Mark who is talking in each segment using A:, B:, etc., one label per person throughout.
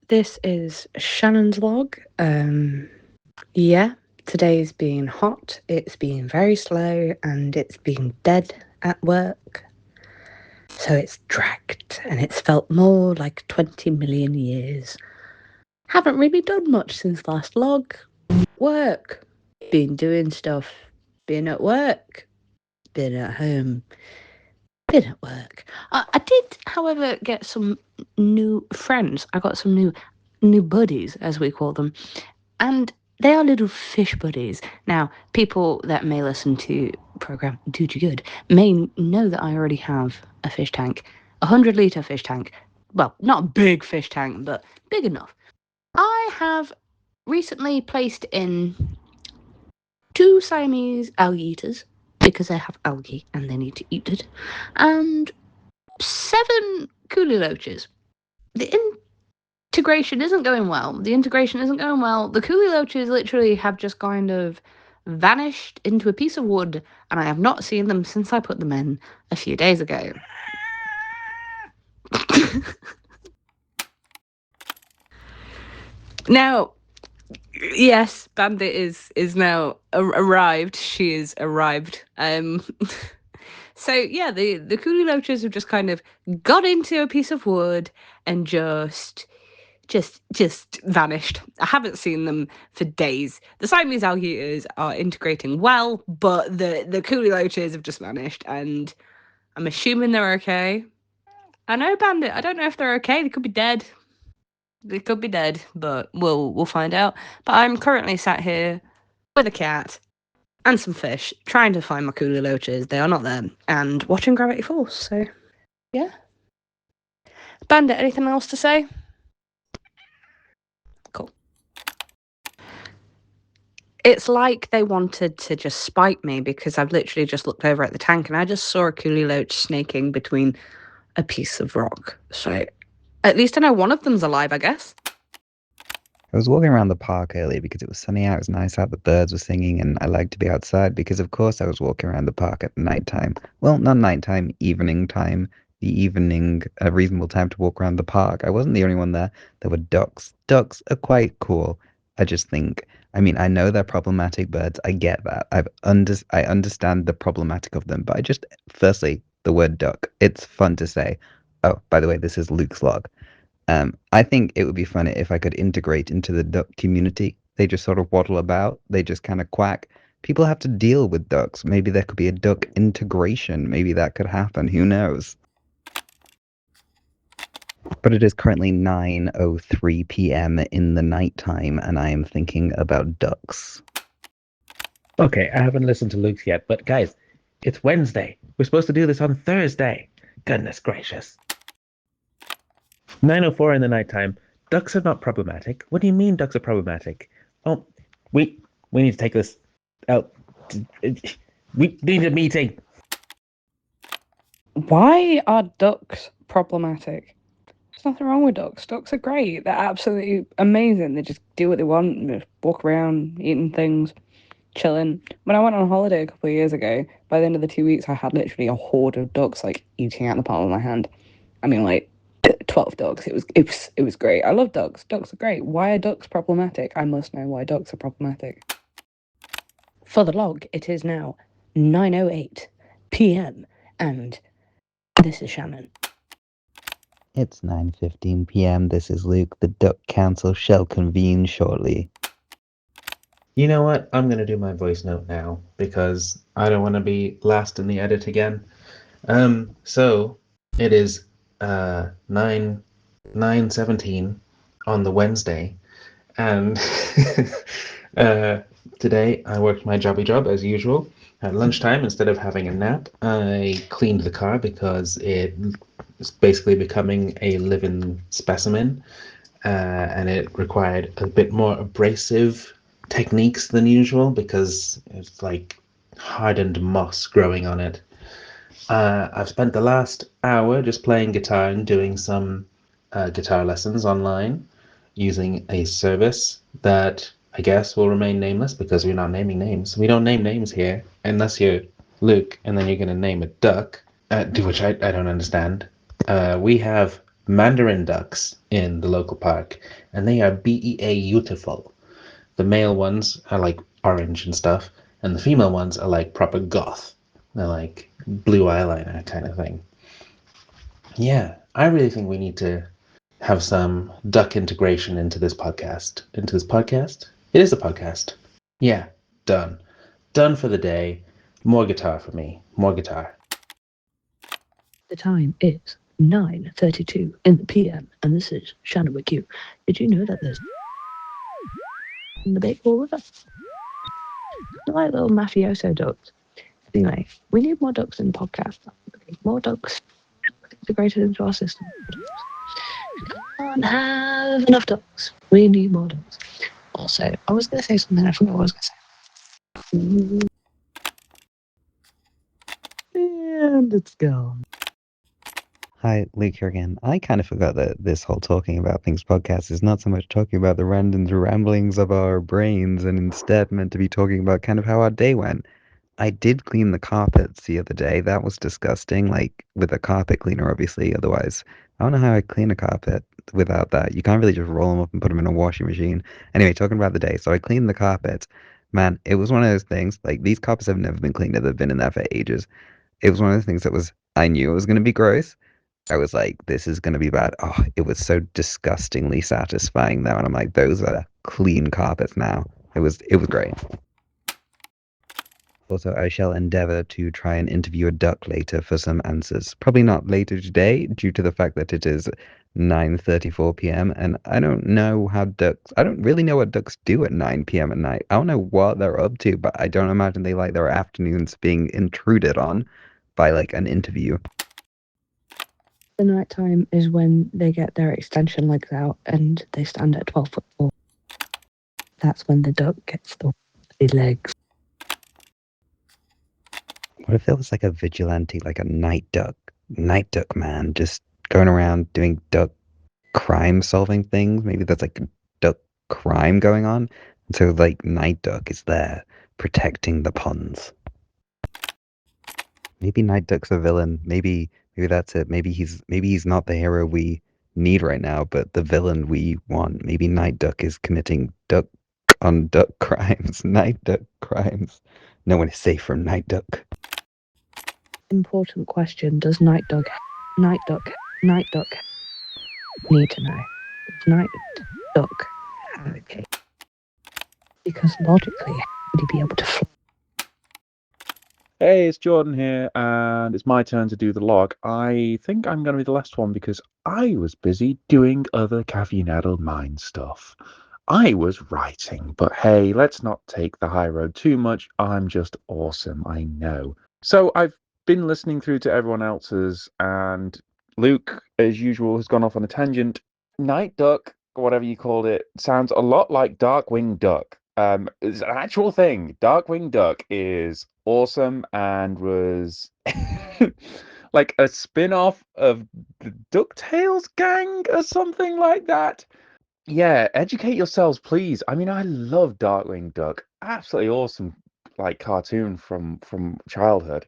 A: This is Shannon's log. Yeah, today's been hot, it's been very slow, and it's been dead at work. So it's dragged, and it's felt more like 20 million years. Haven't really done much since last log. Work. Been doing stuff. Been at work. Been at home. Been at work. I did, however, get some new friends. I got some new buddies, as we call them, and they are little fish buddies. Now, people that may listen to program Dude You Good may know that I already have a fish tank, 100 litre fish tank. Well, not a big fish tank, but big enough. I have recently placed in 2 Siamese algae eaters because they have algae and they need to eat it, and 7 coolie loaches. The integration isn't going well. The coolie loaches literally have just kind of vanished into a piece of wood, and I have not seen them since I put them in a few days ago. Now, yes, Bandit is now arrived. She is arrived. So yeah, the coolie loaches have just kind of got into a piece of wood and just vanished. I haven't seen them for days. The Siamese algae eaters are integrating well, but the coolie loaches have just vanished, and I'm assuming they're okay. I know, Bandit. I don't know if they're okay. They could be dead. They could be dead, but we'll find out. But I'm currently sat here with a cat and some fish, trying to find my coolie loaches. They are not there, and watching Gravity Falls. So, yeah. Bandit, anything else to say? Cool. It's like they wanted to just spite me because I've literally just looked over at the tank and I just saw a coolie loach snaking between a piece of rock. So, at least I know one of them's alive, I guess.
B: I was walking around the park earlier because it was sunny out, it was nice out, the birds were singing, and I like to be outside because, of course, I was walking around the park at night time. Well, not night time, evening time. The evening, a reasonable time to walk around the park. I wasn't the only one there. There were ducks. Ducks are quite cool. I just think, I mean, I know they're problematic birds. I get that. I understand the problematic of them, but firstly, the word duck. It's fun to say. Oh, by the way, this is Luke's log. I think it would be funny if I could integrate into the duck community. They just sort of waddle about. They just kind of quack. People have to deal with ducks. Maybe there could be a duck integration. Maybe that could happen. Who knows? But it is currently 9:03 p.m. in the nighttime, and I am thinking about ducks.
C: Okay, I haven't listened to Luke's yet, but guys, it's Wednesday. We're supposed to do this on Thursday. Goodness gracious. 9:04 in the nighttime. Ducks are not problematic. What do you mean ducks are problematic? Oh, we need to take this out. We need a meeting.
A: Why are ducks problematic? There's nothing wrong with ducks. Ducks are great. They're absolutely amazing. They just do what they want, just walk around, eating things, chilling. When I went on holiday a couple of years ago, by the end of the 2 weeks, I had literally a horde of ducks like eating out the palm of my hand. I mean, like 12 ducks. It was great. I love ducks. Ducks are great. Why are ducks problematic? I must know why ducks are problematic. For the log, it is now 9:08 p.m. and this is Shannon.
B: It's 9:15 p.m. This is Luke. The Duck Council shall convene shortly.
D: You know what? I'm going to do my voice note now because I don't want to be last in the edit again. So it is 9:17 on the Wednesday, and today I worked my jobby job as usual. At lunchtime, instead of having a nap, I cleaned the car because it is basically becoming a living specimen, and it required a bit more abrasive techniques than usual because it's like hardened moss growing on it. I've spent the last hour just playing guitar and doing some guitar lessons online using a service that I guess will remain nameless because we're not naming names. We don't name names here unless you're Luke and then you're going to name a duck, which I don't understand. We have mandarin ducks in the local park, and they are beautiful. The male ones are like orange and stuff, and the female ones are like proper goth. They're like blue eyeliner kind of thing. Yeah, I really think we need to have some duck integration into this podcast. Into this podcast? It is a podcast. Yeah, done. Done for the day. More guitar for me. More guitar.
A: The time is 9:32 in the PM, and this is Shannon with you. Did you know that there's in the Bakewell River? Like little mafioso ducks. Anyway, we need more ducks in the podcast. More ducks integrated into our system. We can't have enough ducks. We need more ducks. Also, I was going to say something, I forgot what I was going to say. And it's gone.
B: Hi, Luke here again. I kind of forgot that this whole talking about things podcast is not so much talking about the random ramblings of our brains and instead meant to be talking about kind of how our day went. I did clean the carpets the other day. That was disgusting, like with a carpet cleaner, obviously. Otherwise, I don't know how I clean a carpet without that. You can't really just roll them up and put them in a washing machine. Anyway, talking about the day. So I cleaned the carpets. Man, it was one of those things, like these carpets have never been cleaned. They've been in there for ages. It was one of those things that was, I knew it was going to be gross. I was like, this is going to be bad. Oh, it was so disgustingly satisfying though. And I'm like, those are clean carpets now. It was great. Also, I shall endeavor to try and interview a duck later for some answers. Probably not later today, due to the fact that it is 9:34 p.m. and I don't really know what ducks do at 9 p.m. at night. I don't know what they're up to, but I don't imagine they like their afternoons being intruded on by like an interview.
A: The night time is when they get their extension legs out and they stand at 12 foot tall. That's when the duck gets the legs.
B: What if there was like a vigilante, like a night duck man, just going around doing duck crime solving things? Maybe there's like a duck crime going on. And so like Night Duck is there protecting the ponds. Maybe Night Duck's a villain. Maybe that's it. Maybe he's not the hero we need right now, but the villain we want. Maybe Night Duck is committing duck on duck crimes. Night Duck crimes. No one is safe from Night Duck.
A: Important question: does Night Duck need to know? Does Night Duck have a case? Because logically, how would he be able to fly?
C: Hey, it's Jordan here, and it's my turn to do the log. I think I'm going to be the last one because I was busy doing other Caffeine Addled Mind stuff. I was writing, but hey, let's not take the high road too much. I'm just awesome, I know. So I've been listening through to everyone else's, and Luke, as usual, has gone off on a tangent. Night Duck, whatever you called it, sounds a lot like Darkwing Duck. It's an actual thing. Darkwing Duck is awesome and was like a spin-off of the DuckTales gang or something like that. Yeah, educate yourselves, please. I mean, I love Darkwing Duck. Absolutely awesome, like cartoon from childhood.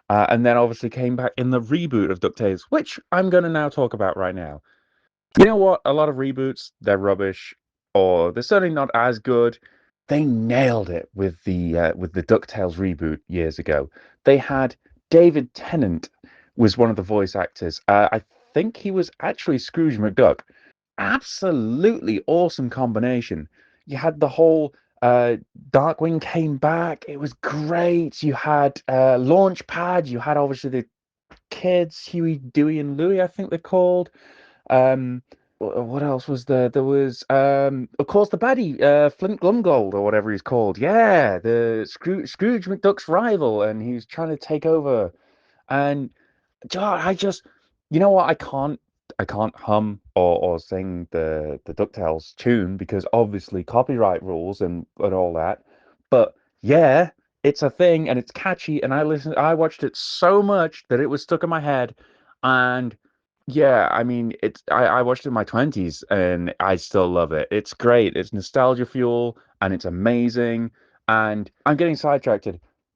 C: And then obviously came back in the reboot of DuckTales, which I'm going to now talk about right now. You know what? A lot of reboots, they're rubbish, or they're certainly not as good. They nailed it with the DuckTales reboot years ago. They had David Tennant was one of the voice actors. I think he was actually Scrooge McDuck. Absolutely awesome combination. You had the whole Darkwing came back. It was great. You had Launchpad. You had obviously the kids, Huey, Dewey, and Louie, I think they're called. What else was there? There was, of course, the baddie, Flint Glumgold, or whatever he's called. Yeah, the Scrooge McDuck's rival, and he's trying to take over. And I just, you know what? I can't hum or sing the DuckTales tune because obviously copyright rules and all that. But yeah, it's a thing and it's catchy, and I watched it so much that it was stuck in my head, and yeah, I mean, I watched it in my 20s and I still love it. It's great. It's nostalgia fuel and it's amazing. And I'm getting sidetracked.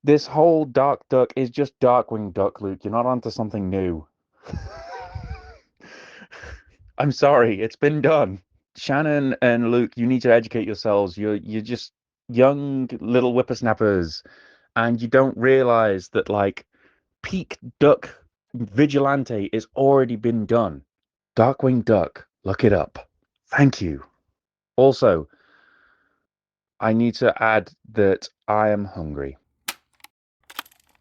C: This whole Dark Duck is just Darkwing Duck, Luke. You're not onto something new. I'm sorry, it's been done. Shannon and Luke, you need to educate yourselves. You're just young little whippersnappers, and you don't realize that like peak duck vigilante is already been done. Darkwing Duck, look it up. Thank you. Also, I need to add that I am hungry.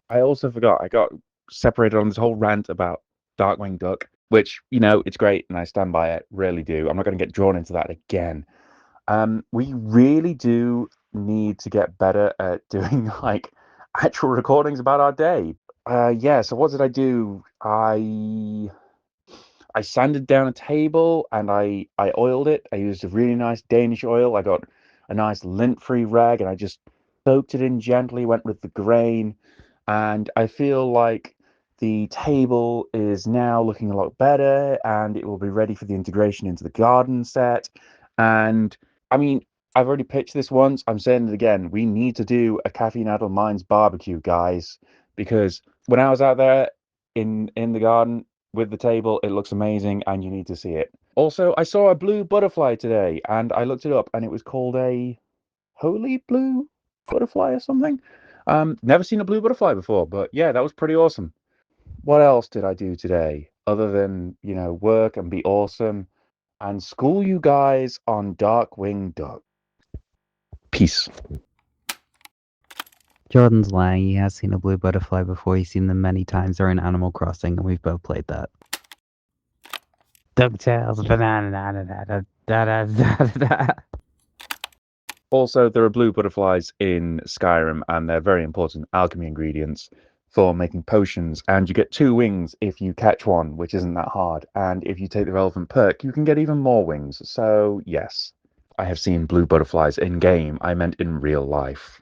C: I also forgot, I got separated on this whole rant about Darkwing Duck, which, you know, it's great and I stand by it, really do. I'm not going to get drawn into that again. We really do need to get better at doing like actual recordings about our day. Yeah, so what did I do? I sanded down a table and I oiled it. I used a really nice Danish oil. I got a nice lint-free rag and I just soaked it in gently, went with the grain, and I feel like the table is now looking a lot better and it will be ready for the integration into the garden set. And I mean, I've already pitched this once. I'm saying it again. We need to do a Caffeine Addled Minds barbecue, guys, because when I was out there in the garden with the table, it looks amazing and you need to see it. Also, I saw a blue butterfly today and I looked it up and it was called a holy blue butterfly or something. Never seen a blue butterfly before, but yeah, that was pretty awesome. What else did I do today other than, you know, work and be awesome and school you guys on Darkwing Duck? Peace.
B: Jordan's lying. He has seen a blue butterfly before. He's seen them many times. They're in Animal Crossing, and we've both played that. DuckTales, banana, da da da da.
C: Also, there are blue butterflies in Skyrim, and they're very important alchemy ingredients for making potions. And you get 2 wings if you catch one, which isn't that hard. And if you take the relevant perk, you can get even more wings. So, yes, I have seen blue butterflies in game. I meant in real life.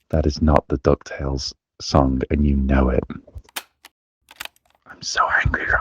C: That is not the DuckTales song, and you know it. I'm so angry right